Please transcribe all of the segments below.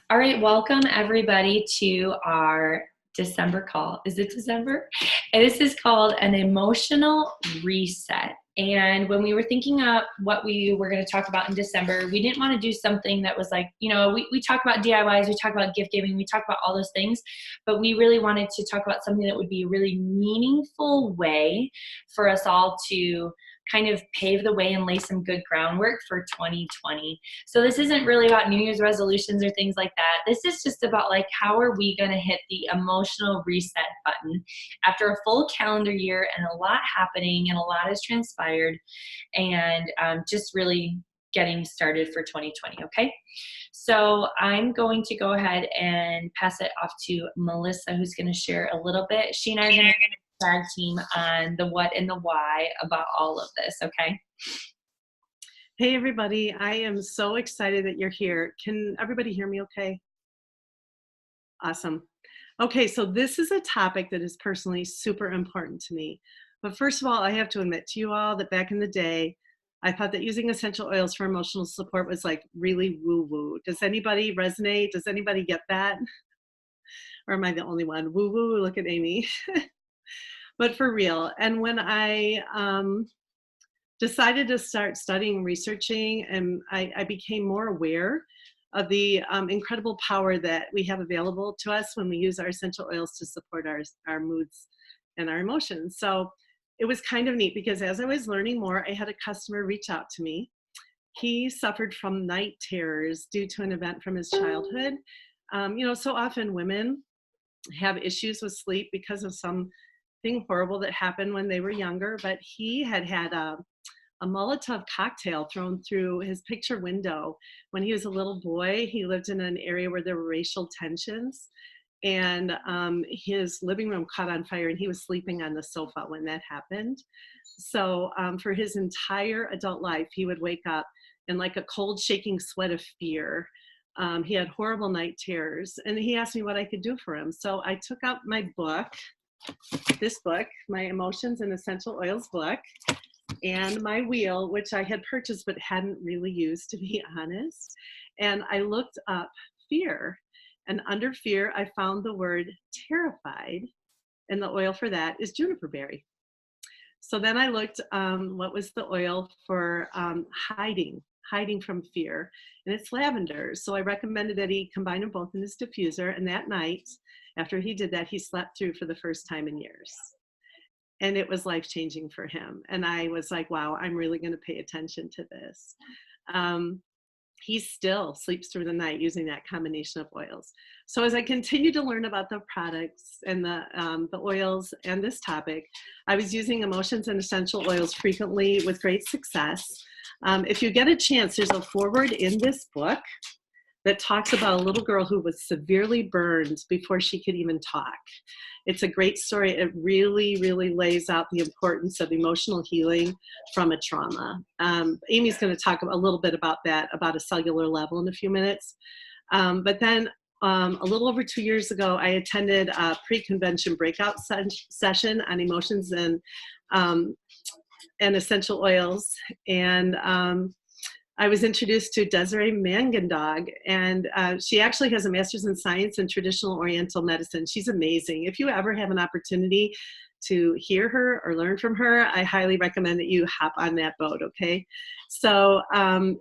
All right, welcome everybody to our December call. Is it December? And this is called an emotional reset. And when we were thinking of what we were going to talk about in December, we didn't want to do something that was like, we talk about DIYs, we talk about gift giving, we talk about all those things, but we really wanted to talk about something that would be a really meaningful way for us all to kind of pave the way and lay some good groundwork for 2020. So this isn't really about New Year's resolutions or things like that. This is just about like, how are we going to hit the emotional reset button after a full calendar year and a lot happening and a lot has transpired, and just really getting started for 2020, okay? So I'm going to go ahead and pass it off to Melissa, who's going to share a little bit. She and I are going to tag team on the what and the why about all of this, okay? Hey everybody, I am so excited that you're here. Can everybody hear me okay? Awesome. Okay, so this is a topic that is personally super important to me. But first of all, I have to admit to you all that back in the day, I thought that using essential oils for emotional support was like really woo-woo. Does anybody resonate? Does anybody get that? Or am I the only one? Woo-woo, look at Amy. But for real, and when I decided to start studying, researching, and I became more aware of the incredible power that we have available to us when we use our essential oils to support our moods and our emotions. So it was kind of neat because as I was learning more, I had a customer reach out to me. He suffered from night terrors due to an event from his childhood. So often women have issues with sleep because of something horrible that happened when they were younger, but he had a Molotov cocktail thrown through his picture window when he was a little boy. He lived in an area where there were racial tensions, and his living room caught on fire and he was sleeping on the sofa when that happened. So for his entire adult life, he would wake up in like a cold shaking sweat of fear. He had horrible night terrors, and he asked me what I could do for him. So I took out my book, this book, my Emotions and Essential Oils book, and my wheel, which I had purchased but hadn't really used, to be honest. And I looked up fear, and under fear, I found the word terrified, and the oil for that is juniper berry. So then I looked, what was the oil for hiding from fear, and it's lavender. So I recommended that he combine them both in his diffuser, and that night, after he did that, he slept through for the first time in years. And it was life-changing for him. And I was like, wow, I'm really going to pay attention to this. He still sleeps through the night using that combination of oils. So as I continue to learn about the products and the oils and this topic, I was using emotions and essential oils frequently with great success. If you get a chance, there's a foreword in this book that talks about a little girl who was severely burned before she could even talk. It's a great story. It really, really lays out the importance of emotional healing from a trauma. Amy's going to talk a little bit about that, about a cellular level in a few minutes. But then a little over 2 years ago, I attended a pre-convention breakout session on emotions and essential oils. And I was introduced to Desiree Mangendog, and she actually has a master's in science and traditional oriental medicine. She's amazing. If you ever have an opportunity to hear her or learn from her, I highly recommend that you hop on that boat, okay? So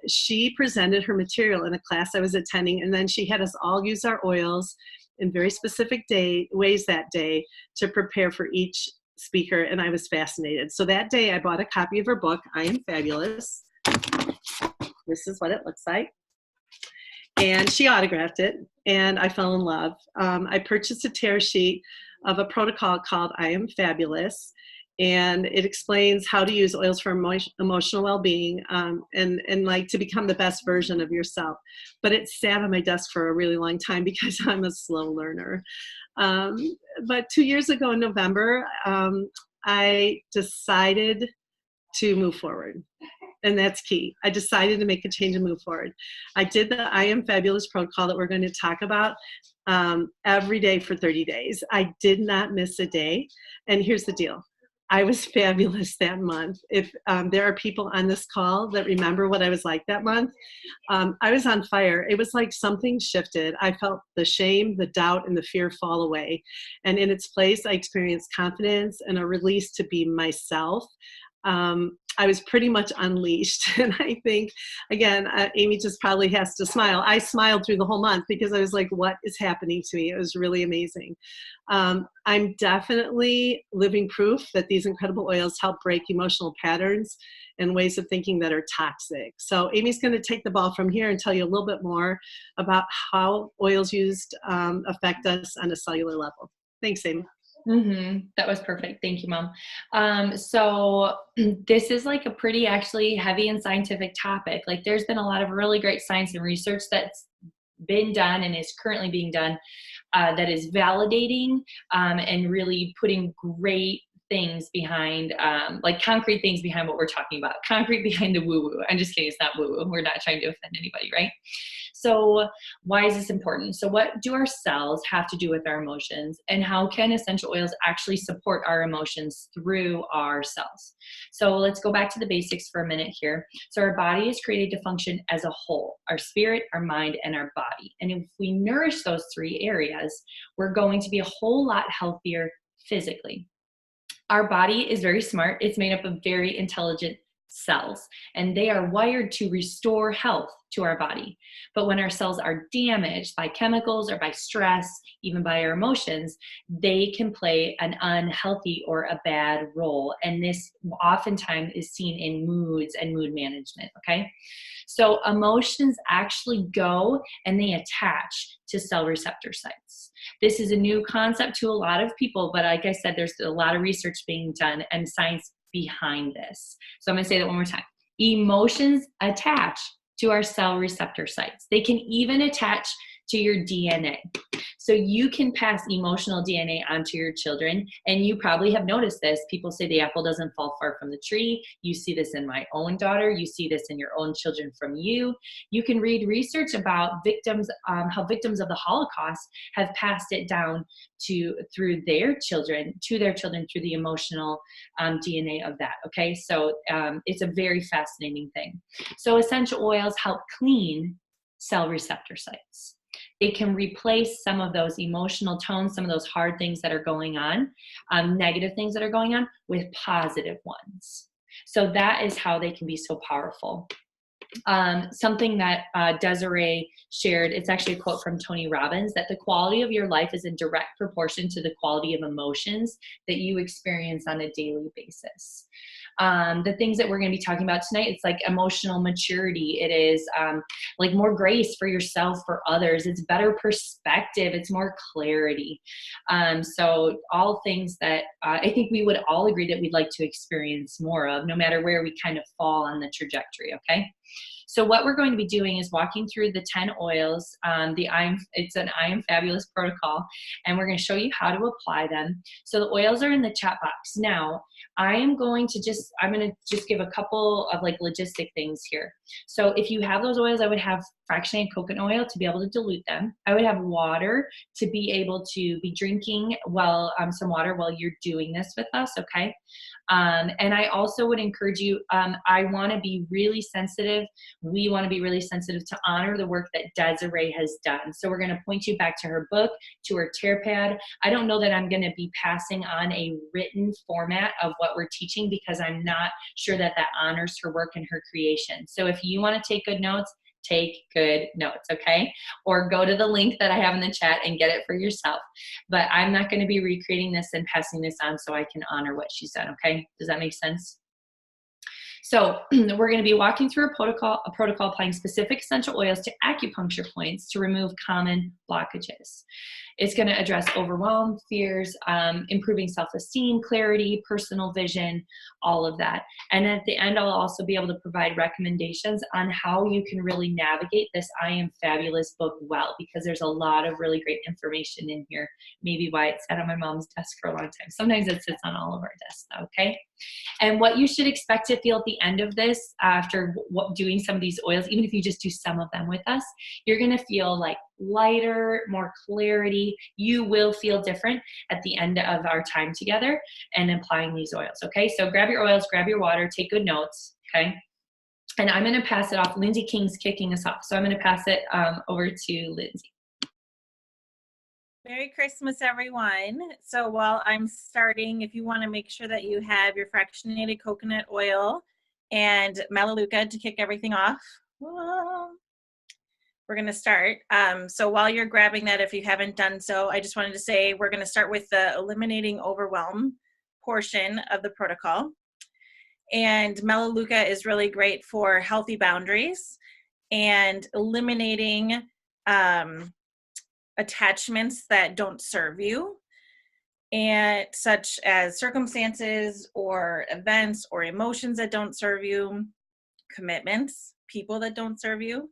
she presented her material in a class I was attending, and then she had us all use our oils in very specific ways that day to prepare for each speaker, and I was fascinated. So that day I bought a copy of her book, I Am Fabulous. This is what it looks like. And she autographed it, and I fell in love. I purchased a tear sheet of a protocol called I Am Fabulous, and it explains how to use oils for emotional well-being and like to become the best version of yourself. But it sat on my desk for a really long time because I'm a slow learner. But 2 years ago in November, I decided to move forward. And that's key. I decided to make a change and move forward. I did the I Am Fabulous protocol that we're going to talk about every day for 30 days. I did not miss a day. And here's the deal. I was fabulous that month. If there are people on this call that remember what I was like that month, I was on fire. It was like something shifted. I felt the shame, the doubt, and the fear fall away. And in its place, I experienced confidence and a release to be myself. I was pretty much unleashed. And I think, again, Amy just probably has to smile. I smiled through the whole month because I was like, what is happening to me? It was really amazing. I'm definitely living proof that these incredible oils help break emotional patterns and ways of thinking that are toxic. So Amy's going to take the ball from here and tell you a little bit more about how oils used affect us on a cellular level. Thanks, Amy. That was perfect. Thank you, Mom. So this is like a pretty actually heavy and scientific topic. Like there's been a lot of really great science and research that's been done and is currently being done that is validating and really putting great things behind, like concrete things behind what we're talking about, concrete behind the woo-woo. I'm just kidding. It's not woo-woo. We're not trying to offend anybody, right? So why is this important? So what do our cells have to do with our emotions, and how can essential oils actually support our emotions through our cells? So let's go back to the basics for a minute here. So our body is created to function as a whole, our spirit, our mind, and our body. And if we nourish those three areas, we're going to be a whole lot healthier physically. Our body is very smart. It's made up of very intelligent cells, and they are wired to restore health to our body. But when our cells are damaged by chemicals or by stress, even by our emotions, they can play an unhealthy or a bad role. And this oftentimes is seen in moods and mood management, okay? So emotions actually go and they attach to cell receptor sites. This is a new concept to a lot of people, but like I said, there's a lot of research being done and science behind this. So I'm going to say that one more time. Emotions attach to our cell receptor sites. They can even attach to your DNA. So you can pass emotional DNA onto your children, and you probably have noticed this. People say the apple doesn't fall far from the tree. You see this in my own daughter. You see this in your own children from you. You can read research about victims, how victims of the Holocaust have passed it down through their children, to their children through the emotional DNA of that, okay? So it's a very fascinating thing. So essential oils help clean cell receptor sites. It can replace some of those emotional tones, some of those hard things that are going on, negative things that are going on, with positive ones. So that is how they can be so powerful. Something that Desiree shared, it's actually a quote from Tony Robbins, that the quality of your life is in direct proportion to the quality of emotions that you experience on a daily basis. The things that we're going to be talking about tonight, it's like emotional maturity. It is like more grace for yourself, for others. It's better perspective. It's more clarity. So all things that I think we would all agree that we'd like to experience more of, no matter where we kind of fall on the trajectory, okay? So what we're going to be doing is walking through the 10 oils. It's an I Am Fabulous protocol, and we're going to show you how to apply them. So the oils are in the chat box. Now, I'm going to just give a couple of like logistic things here. So if you have those oils, I would have fractionated coconut oil to be able to dilute them. I would have water to be able to be drinking some water while you're doing this with us, okay? And I also would encourage you, I want to be really sensitive. We want to be really sensitive to honor the work that Desiree has done. So we're going to point you back to her book, to her tear pad. I don't know that I'm going to be passing on a written format of what we're teaching, because I'm not sure that that honors her work and her creation. So if you want to take good notes, take good notes, okay? Or go to the link that I have in the chat and get it for yourself. But I'm not going to be recreating this and passing this on so I can honor what she said, okay? Does that make sense? So we're going to be walking through a protocol applying specific essential oils to acupuncture points to remove common blockages. It's going to address overwhelm, fears, improving self-esteem, clarity, personal vision, all of that. And at the end, I'll also be able to provide recommendations on how you can really navigate this I Am Fabulous book well, because there's a lot of really great information in here. Maybe why it sat on my mom's desk for a long time. Sometimes it sits on all of our desks, okay? And what you should expect to feel at the the end of this, after doing some of these oils, even if you just do some of them with us, you're going to feel like lighter, more clarity. You will feel different at the end of our time together and applying these oils. Okay, so grab your oils, grab your water, take good notes. Okay, and I'm going to pass it off. Lindsay King's kicking us off, so I'm going to pass it over to Lindsay. Merry Christmas, everyone. So while I'm starting, if you want to make sure that you have your fractionated coconut oil and melaleuca to kick everything off, we're going to start. So while you're grabbing that, if you haven't done so, I just wanted to say we're going to start with the eliminating overwhelm portion of the protocol. And melaleuca is really great for healthy boundaries and eliminating attachments that don't serve you, and such as circumstances or events or emotions that don't serve you, commitments, people that don't serve you.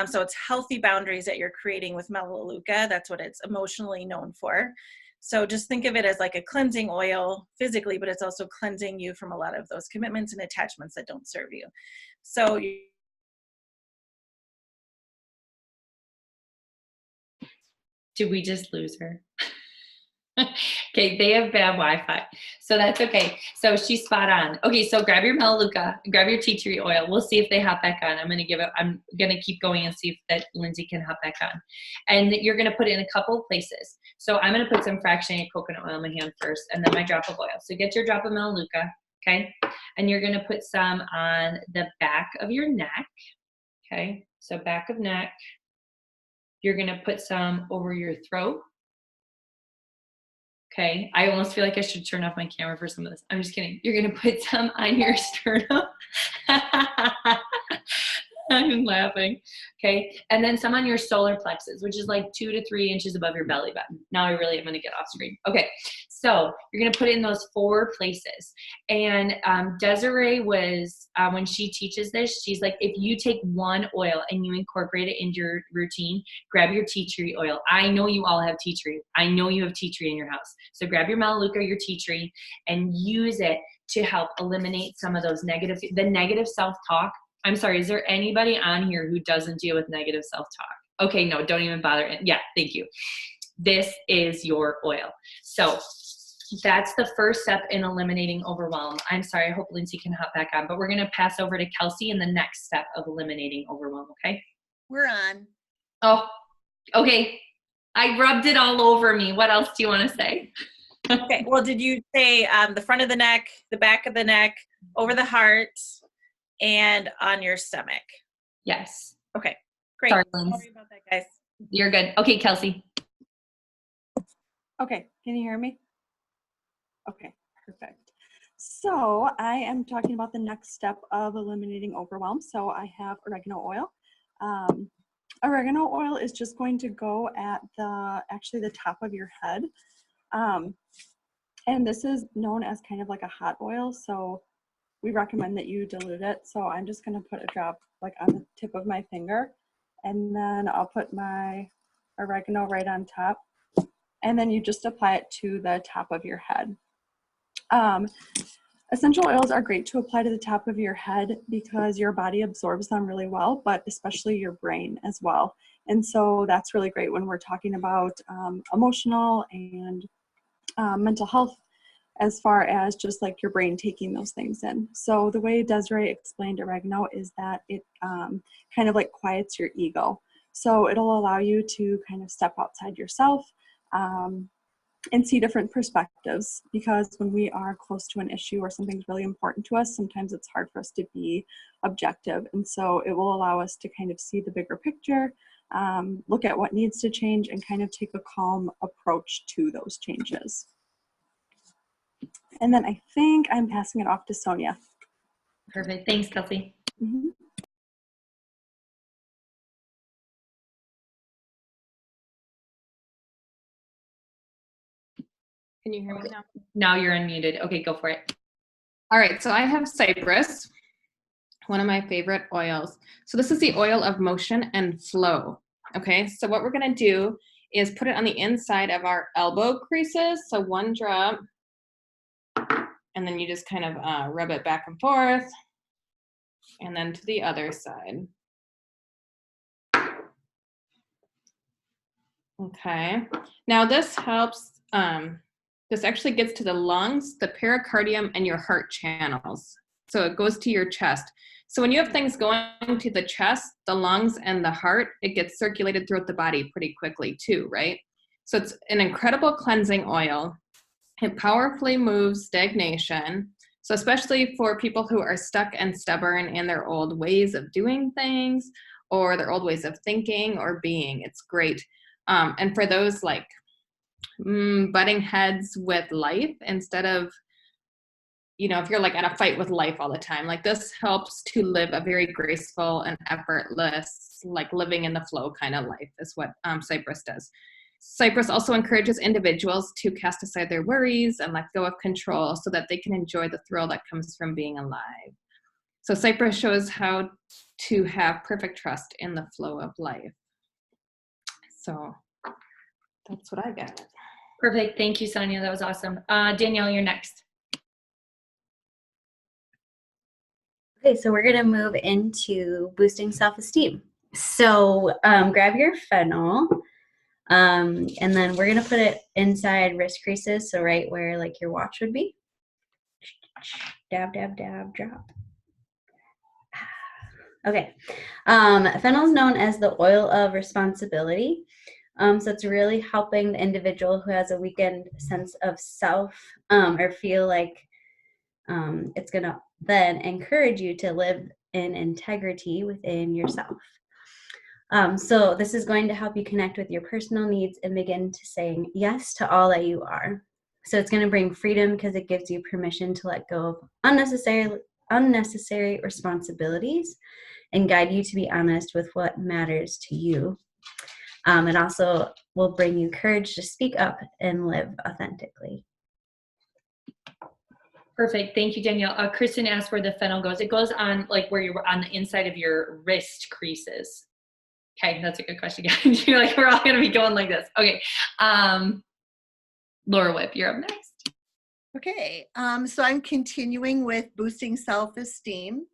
So it's healthy boundaries that you're creating with melaleuca. That's what it's emotionally known for. So just think of it as like a cleansing oil physically, but it's also cleansing you from a lot of those commitments and attachments that don't serve you. So Did we just lose her? Okay, they have bad Wi-Fi, so that's okay. So she's spot on. Okay, so grab your melaleuca, grab your tea tree oil. We'll see if they hop back on. I'm gonna keep going and see if that Lindsay can hop back on. And you're gonna put it in a couple of places. So I'm gonna put some fractionated coconut oil in my hand first, and then my drop of oil. So get your drop of melaleuca, okay? And you're gonna put some on the back of your neck, okay? So back of neck. You're gonna put some over your throat. Okay, I almost feel like I should turn off my camera for some of this. I'm just kidding. You're gonna put some on your sternum. I'm laughing. Okay, and then some on your solar plexus, which is like 2 to 3 inches above your belly button. Now I really am gonna get off screen. Okay, so you're gonna put it in those 4 places. And Desiree was, when she teaches this, she's like, if you take one oil and you incorporate it into your routine, grab your tea tree oil. I know you all have tea tree. I know you have tea tree in your house. So grab your melaleuca, your tea tree, and use it to help eliminate some of those negative self-talk. I'm sorry, is there anybody on here who doesn't deal with negative self-talk? Okay, no, don't even bother. Yeah, thank you. This is your oil. So that's the first step in eliminating overwhelm. I'm sorry, I hope Lindsay can hop back on, but we're gonna pass over to Kelsey in the next step of eliminating overwhelm, okay? We're on. Oh, okay. I rubbed it all over me. What else do you wanna say? okay, well, did you say the front of the neck, the back of the neck, over the heart, and on your stomach? Yes. Okay, great. Sorry, Don't Lindsay. worry about that, guys. You're good. Okay, Kelsey. Okay, can you hear me? Okay, perfect. So I am talking about the next step of eliminating overwhelm. So I have oregano oil. Oregano oil is just going to go at the top of your head. And this is known as kind of like a hot oil. So we recommend that you dilute it. So I'm just going to put a drop like on the tip of my finger, and then I'll put my oregano right on top, and then you just apply it to the top of your head. Essential oils are great to apply to the top of your head because your body absorbs them really well, but especially your brain as well. And so that's really great when we're talking about emotional and mental health, as far as just like your brain taking those things in. So the way Desiree explained oregano is that it kind of like quiets your ego. So it'll allow you to kind of step outside yourself and see different perspectives, because when we are close to an issue or something's really important to us, sometimes it's hard for us to be objective. And so it will allow us to kind of see the bigger picture, look at what needs to change, and kind of take a calm approach to those changes. And then I think I'm passing it off to Sonia. Perfect. Thanks, Kelsey. Mm-hmm. Can you hear me now? Now you're unmuted. Okay, go for it. All right, so I have Cypress, one of my favorite oils. So this is the oil of motion and flow. Okay, so what we're gonna do is put it on the inside of our elbow creases. So 1 drop, and then you just kind of rub it back and forth. And then to the other side. Okay. Now this helps, this actually gets to the lungs, the pericardium, and your heart channels. So it goes to your chest. So when you have things going to the chest, the lungs, and the heart, it gets circulated throughout the body pretty quickly too, right? So it's an incredible cleansing oil. It powerfully moves stagnation. So especially for people who are stuck and stubborn in their old ways of doing things or their old ways of thinking or being, it's great. And for those like butting heads with life, instead of, you know, if you're like in a fight with life all the time, like this helps to live a very graceful and effortless, like living in the flow kind of life is what Cypress does. Cypress also encourages individuals to cast aside their worries and let go of control so that they can enjoy the thrill that comes from being alive. So Cypress shows how to have perfect trust in the flow of life. So that's what I got. Perfect. Thank you, Sonia. That was awesome. Danielle, you're next. Okay, so we're gonna move into boosting self-esteem. So grab your Fennel, and then we're gonna put it inside wrist creases, so right where like your watch would be. Dab, dab, dab, drop. Okay, Fennel is known as the oil of responsibility. So it's really helping the individual who has a weakened sense of self, or feel like it's gonna then encourage you to live in integrity within yourself. So this is going to help you connect with your personal needs and begin to saying yes to all that you are. So it's going to bring freedom because it gives you permission to let go of unnecessary responsibilities and guide you to be honest with what matters to you. It also will bring you courage to speak up and live authentically. Perfect. Thank you, Danielle. Kristen asked where the Fennel goes. It goes on like where you're on the inside of your wrist creases. Okay, that's a good question. You're like, we're all going to be going like this. Okay. Laura Whip, you're up next. Okay, so I'm continuing with boosting self-esteem.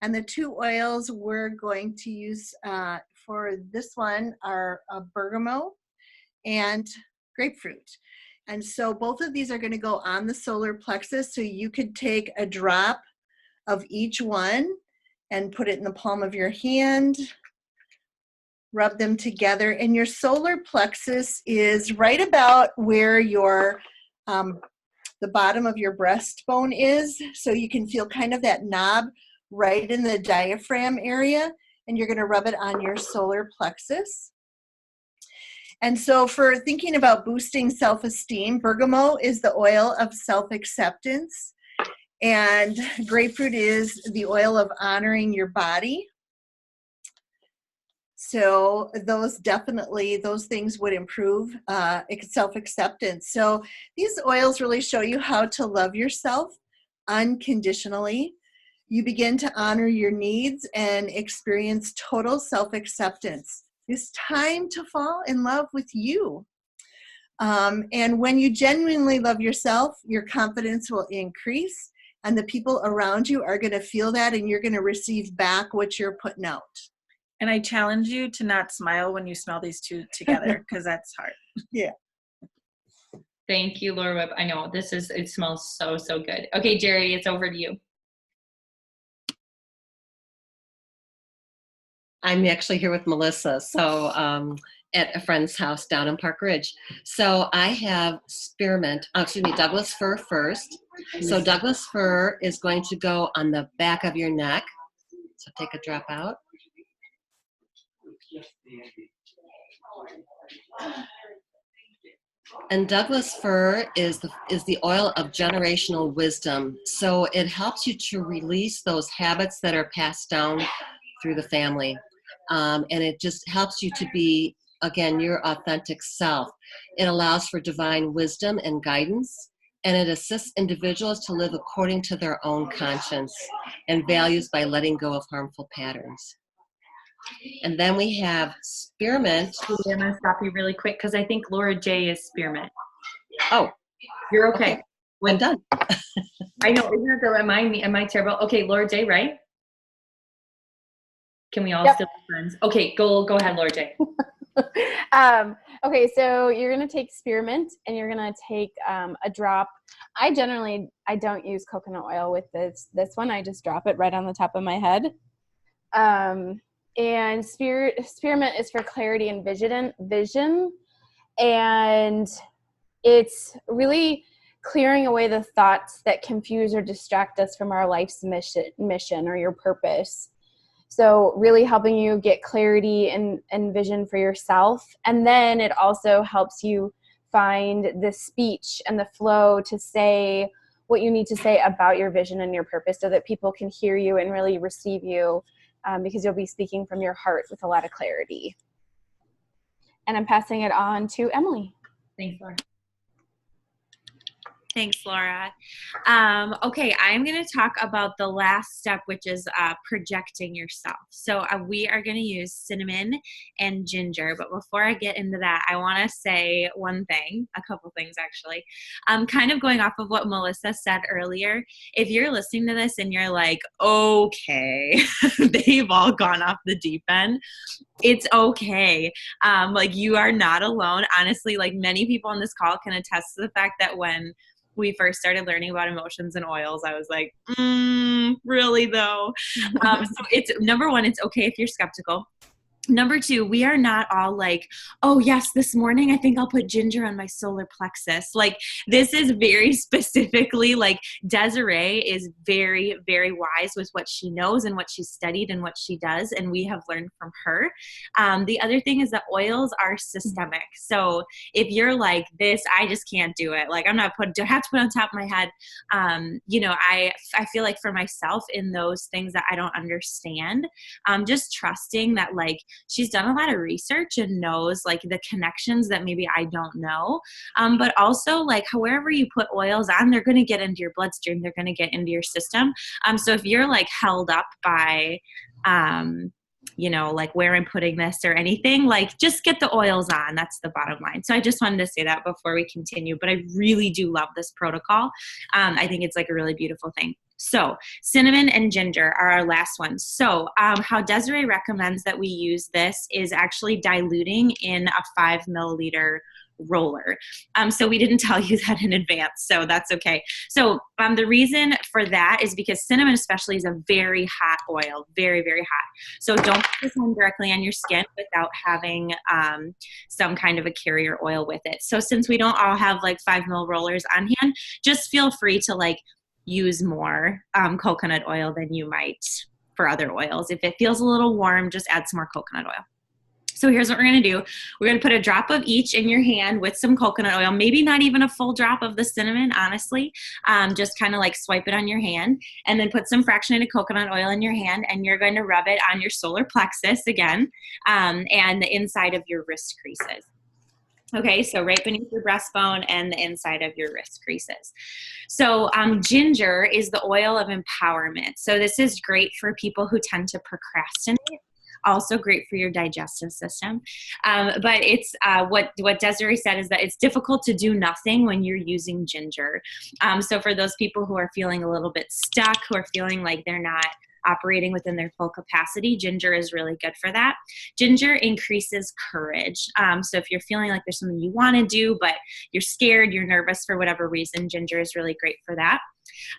And the two oils we're going to use for this one are Bergamot and Grapefruit. And so both of these are going to go on the solar plexus. So you could take a drop of each one and put it in the palm of your hand, rub them together. And your solar plexus is right about where your the bottom of your breastbone is. So you can feel kind of that knob right in the diaphragm area. And you're going to rub it on your solar plexus. And so for thinking about boosting self-esteem, bergamot is the oil of self-acceptance, and grapefruit is the oil of honoring your body. So those things would improve self-acceptance. So these oils really show you how to love yourself unconditionally. You begin to honor your needs and experience total self-acceptance. It's time to fall in love with you. And when you genuinely love yourself, your confidence will increase, and the people around you are going to feel that, and you're going to receive back what you're putting out. And I challenge you to not smile when you smell these two together, because that's hard. Yeah. Thank you, Laura Whip. I know it smells so, so good. Okay, Jerry, it's over to you. I'm actually here with Melissa, so at a friend's house down in Park Ridge. So I have Douglas Fir first. So Douglas Fir is going to go on the back of your neck. So take a drop out. And Douglas Fir is the oil of generational wisdom. So it helps you to release those habits that are passed down through the family. And it just helps you to be, again, your authentic self. It allows for divine wisdom and guidance, and it assists individuals to live according to their own conscience and values by letting go of harmful patterns. And then we have spearmint. I'm going to stop you really quick because I think Laura J is spearmint. Oh. You're okay. I'm done. I know. Isn't that am I terrible? Okay, Laura J, right? Can we all Yep. still be friends? Okay, go ahead, Laura J. Okay, so you're gonna take spearmint and you're gonna take a drop. I don't use coconut oil with this one. I just drop it right on the top of my head. And spearmint is for clarity and vision, and it's really clearing away the thoughts that confuse or distract us from our life's mission or your purpose. So really helping you get clarity and vision for yourself. And then it also helps you find the speech and the flow to say what you need to say about your vision and your purpose so that people can hear you and really receive you, because you'll be speaking from your heart with a lot of clarity. And I'm passing it on to Emily. Thanks, Laura. Thanks, Laura. Okay, I'm going to talk about the last step, which is projecting yourself. So we are going to use cinnamon and ginger. But before I get into that, I want to say a couple things actually. Kind of going off of what Melissa said earlier. If you're listening to this and you're like, okay, they've all gone off the deep end, it's okay. Like, you are not alone. Honestly, like, many people on this call can attest to the fact that when we first started learning about emotions and oils, I was like, really though? So it's, number one, it's okay if you're skeptical. Number two, we are not all like, oh yes, this morning I think I'll put ginger on my solar plexus. Like, this is very specifically, like, Desiree is very, very wise with what she knows and what she's studied and what she does, and we have learned from her. The other thing is that oils are systemic. So if you're like this, I just can't do it. Like, do I have to put on top of my head? I feel like for myself, in those things that I don't understand, just trusting that, like, she's done a lot of research and knows, like, the connections that maybe I don't know. But also, like, wherever you put oils on, they're going to get into your bloodstream. They're going to get into your system. So if you're, like, held up by, like, where I'm putting this or anything, like, just get the oils on. That's the bottom line. So I just wanted to say that before we continue, but I really do love this protocol. I think it's, like, a really beautiful thing. So cinnamon and ginger are our last ones. So how Desiree recommends that we use this is actually diluting in a 5 milliliter roller. So we didn't tell you that in advance, so that's okay. So the reason for that is because cinnamon especially is a very hot oil, very, very hot. So don't put this on directly on your skin without having some kind of a carrier oil with it. So since we don't all have, like, 5 ml rollers on hand, just feel free to, like, use more coconut oil than you might for other oils. If it feels a little warm, just add some more coconut oil. So here's what we're going to do. We're going to put a drop of each in your hand with some coconut oil, maybe not even a full drop of the cinnamon, honestly. Just kind of, like, swipe it on your hand, and then put some fractionated coconut oil in your hand, and you're going to rub it on your solar plexus again, and the inside of your wrist creases. Okay, so right beneath your breastbone and the inside of your wrist creases. So ginger is the oil of empowerment. So this is great for people who tend to procrastinate. Also great for your digestive system. But it's what Desiree said is that it's difficult to do nothing when you're using ginger. So for those people who are feeling a little bit stuck, who are feeling like they're not operating within their full capacity, ginger is really good for that. Ginger increases courage. So if you're feeling like there's something you want to do, but you're scared, you're nervous for whatever reason, ginger is really great for that.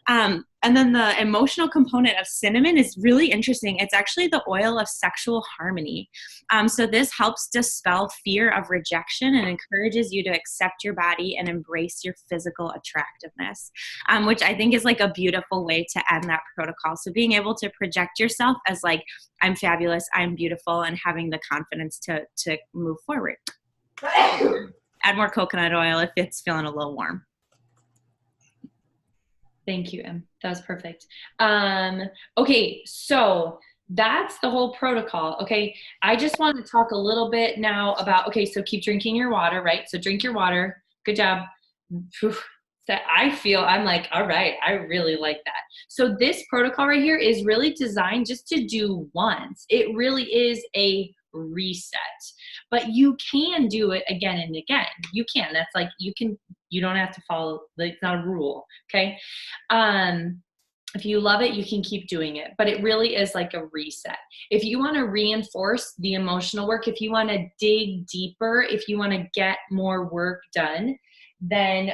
And then the emotional component of cinnamon is really interesting. It's actually the oil of sexual harmony. So this helps dispel fear of rejection and encourages you to accept your body and embrace your physical attractiveness, which I think is, like, a beautiful way to end that protocol. So being able to project yourself as, like, I'm fabulous, I'm beautiful, and having the confidence to move forward. Add more coconut oil if it's feeling a little warm. Thank you, Em. That was perfect. Okay, so that's the whole protocol. Okay, I just want to talk a little bit now about, okay, so keep drinking your water, right? So drink your water. Good job. That I'm like, all right, I really like that. So this protocol right here is really designed just to do once. It really is a reset, but you can do it again and again. You can. That's like, you don't have to follow, like, it's not a rule. Okay. If you love it, you can keep doing it, but it really is like a reset. If you want to reinforce the emotional work, if you want to dig deeper, if you want to get more work done, then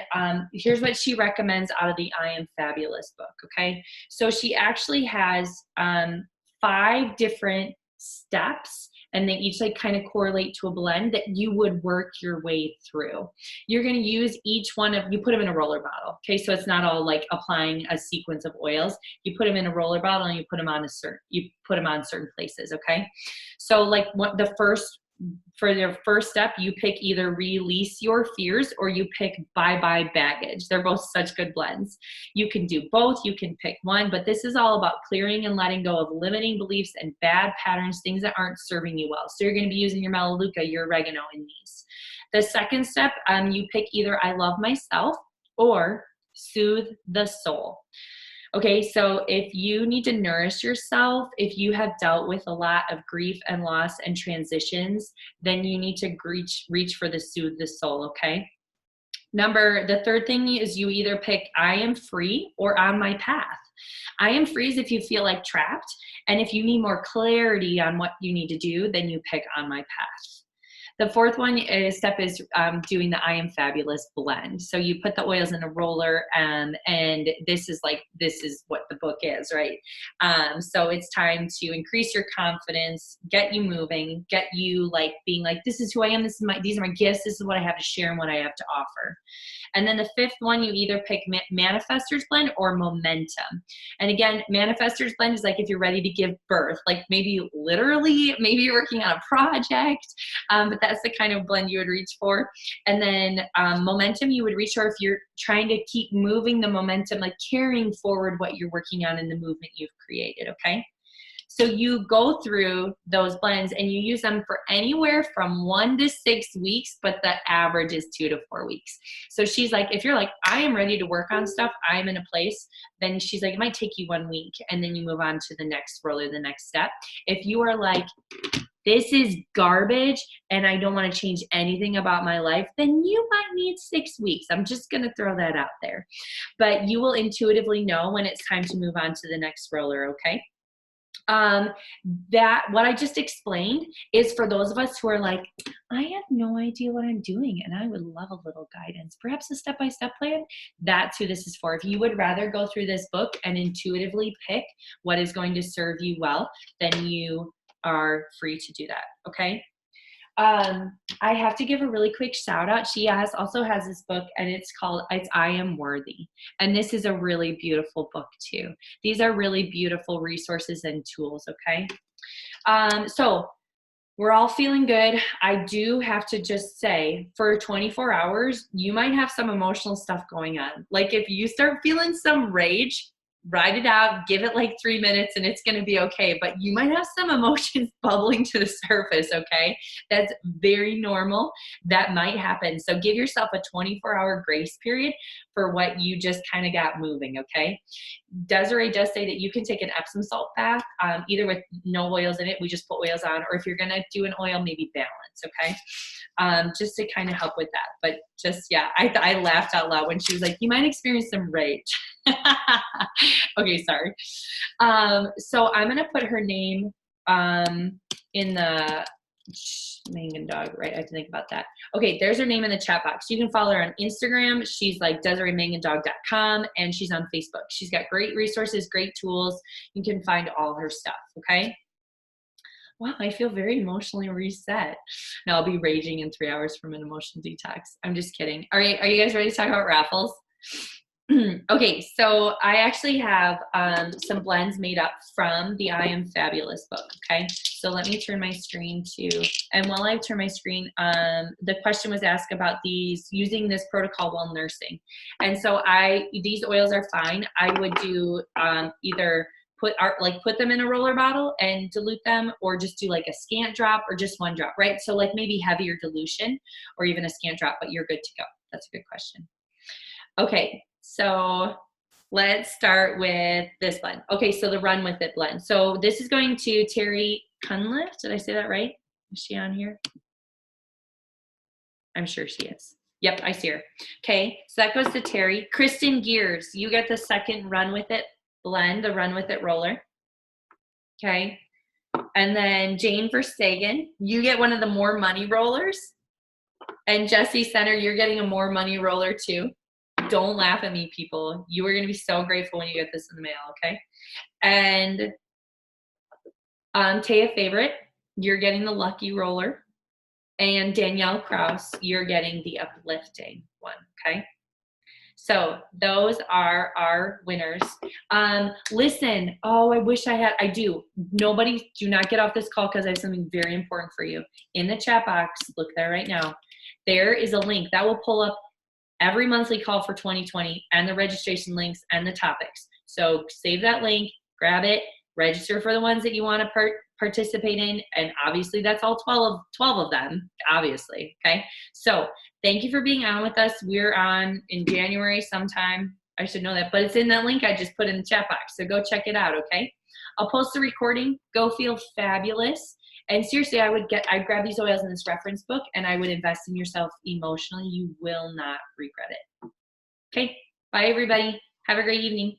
here's what she recommends out of the I Am Fabulous book, okay? So she actually has 5 different steps, and they each like kind of correlate to a blend that you would work your way through. You're going to use each one of, you put them in a roller bottle, okay? So it's not all like applying a sequence of oils. You put them in a roller bottle and you put them on certain places, okay? So like for your first step, you pick either release your fears or you pick bye-bye baggage. They're both such good blends. You can do both, you can pick one, but this is all about clearing and letting go of limiting beliefs and bad patterns, things that aren't serving you well. So you're going to be using your Melaleuca, your oregano in these. The second step, you pick either I love myself or soothe the soul. Okay, so if you need to nourish yourself, if you have dealt with a lot of grief and loss and transitions, then you need to reach for the soothe the soul, okay? The third thing is you either pick I am free or on my path. I am free is if you feel like trapped, and if you need more clarity on what you need to do, then you pick on my path. The fourth step is doing the I Am Fabulous blend. So you put the oils in a roller, and this is what the book is, right? So it's time to increase your confidence, get you moving, get you like being like, this is who I am, these are my gifts, this is what I have to share and what I have to offer. And then the fifth one, you either pick Manifestor's Blend or Momentum. And again, Manifestor's Blend is like if you're ready to give birth, like maybe literally, maybe you're working on a project, but that's the kind of blend you would reach for. And then Momentum, you would reach for if you're trying to keep moving the momentum, like carrying forward what you're working on in the movement you've created, okay? So you go through those blends and you use them for anywhere from 1 to 6 weeks, but the average is 2 to 4 weeks. So she's like, if you're like, I am ready to work on stuff, I'm in a place, then she's like, it might take you 1 week and then you move on to the next roller, the next step. If you are like, this is garbage and I don't want to change anything about my life, then you might need 6 weeks. I'm just going to throw that out there. But you will intuitively know when it's time to move on to the next roller, okay? That what I just explained is for those of us who are like, I have no idea what I'm doing and I would love a little guidance, perhaps a step-by-step plan. That's who this is for. If you would rather go through this book and intuitively pick what is going to serve you well, then you are free to do that, okay? I have to give a really quick shout out. She also has this book and it's I Am Worthy. And this is a really beautiful book too. These are really beautiful resources and tools, okay? So we're all feeling good. I do have to just say for 24 hours, you might have some emotional stuff going on. Like if you start feeling some rage, write it out, give it like 3 minutes and it's going to be okay. But you might have some emotions bubbling to the surface, okay? That's very normal. That might happen. So give yourself a 24-hour grace period for what you just kind of got moving, okay? Desiree does say that you can take an Epsom salt bath, either with no oils in it, we just put oils on, or if you're going to do an oil, maybe balance, okay? Just to kind of help with that. But just, yeah, I laughed out loud when she was like, you might experience some rage. Okay, sorry. So I'm going to put her name in the Mangan Dog, right? I have to think about that. Okay, there's her name in the chat box. You can follow her on Instagram. She's like DesireeMangandDog.com, and she's on Facebook. She's got great resources, great tools. You can find all her stuff, okay? Wow, I feel very emotionally reset. Now I'll be raging in 3 hours from an emotional detox. I'm just kidding. All right, are you guys ready to talk about raffles? Okay, so I actually have some blends made up from the I Am Fabulous book, okay? So let me turn my screen and while I turn my screen, the question was asked about using this protocol while nursing. And so these oils are fine. I would do either put them in a roller bottle and dilute them, or just do like a scant drop or just 1 drop, right? So like maybe heavier dilution or even a scant drop, but you're good to go. That's a good question. Okay, so let's start with this blend. Okay, so the Run With It blend. So this is going to Terry Cunliffe. Did I say that right? Is she on here? I'm sure she is. Yep, I see her. Okay, so that goes to Terry. Kristen Gears, you get the second Run With It blend, the Run With It roller. Okay. And then Jane Verstegen, you get one of the More Money rollers. And Jesse Center, you're getting a More Money roller too. Don't laugh at me, people. You are going to be so grateful when you get this in the mail, okay? And Taya Favorite, you're getting the Lucky roller. And Danielle Krause, you're getting the Uplifting one, okay? So those are our winners. Listen, oh, I wish I do. Nobody, do not get off this call because I have something very important for you. In the chat box, look there right now. There is a link that will pull up every monthly call for 2020 and the registration links and the topics. So save that link, grab it, register for the ones that you want to participate in. And obviously that's all 12 of them, obviously. Okay. So thank you for being on with us. We're on in January sometime. I should know that, but it's in that link I just put in the chat box. So go check it out. Okay. I'll post the recording. Go feel fabulous. And seriously, I'd grab these oils in this reference book and I would invest in yourself emotionally. You will not regret it. Okay. Bye everybody. Have a great evening.